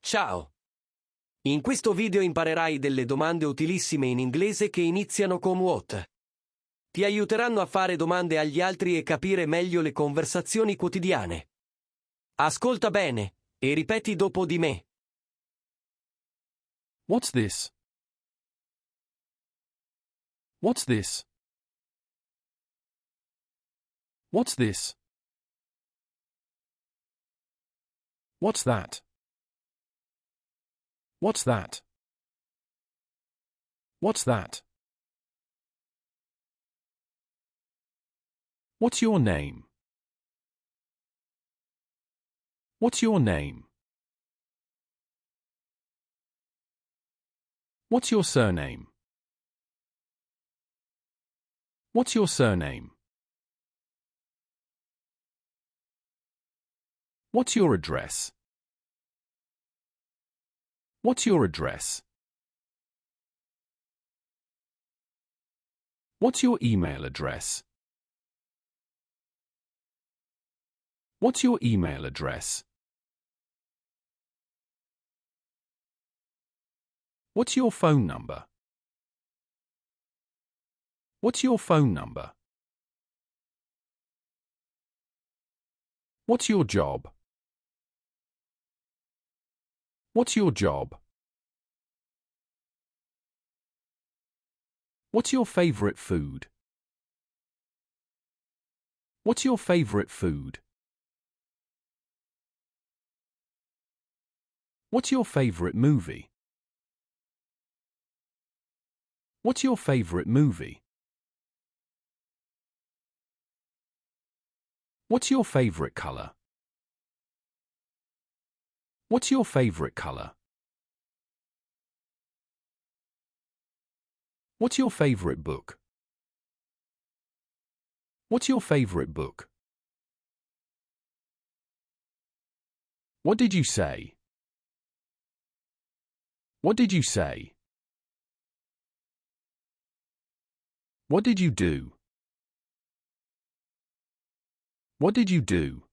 Ciao! In questo video imparerai delle domande utilissime in inglese che iniziano con what. Ti aiuteranno a fare domande agli altri e capire meglio le conversazioni quotidiane. Ascolta bene e ripeti dopo di me. What's this? What's this? What's this? What's that? What's that? What's that? What's your name? What's your name? What's your surname? What's your surname? What's your address? What's your address? What's your email address? What's your email address? What's your phone number? What's your phone number? What's your job? What's your job? What's your favorite food? What's your favorite food? What's your favorite movie? What's your favorite movie? What's your favorite color? What's your favorite color? What's your favorite book? What's your favorite book? What did you say? What did you say? What did you do? What did you do?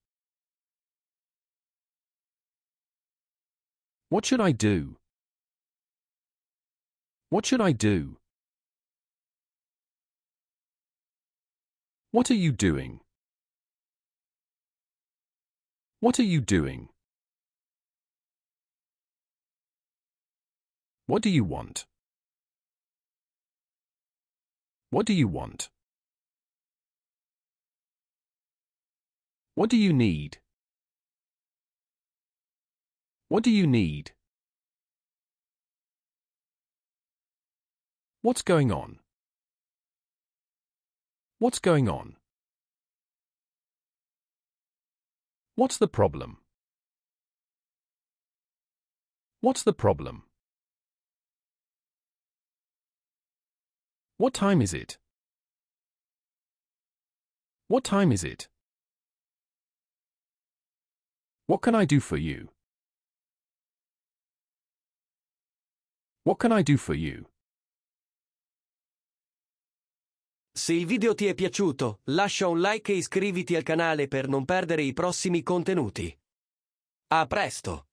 What should I do? What should I do? What are you doing? What are you doing? What do you want? What do you want? What do you need? What do you need? What's going on? What's going on? What's the problem? What's the problem? What time is it? What time is it? What can I do for you? What can I do for you? Se il video ti è piaciuto, lascia un like e iscriviti al canale per non perdere i prossimi contenuti. A presto!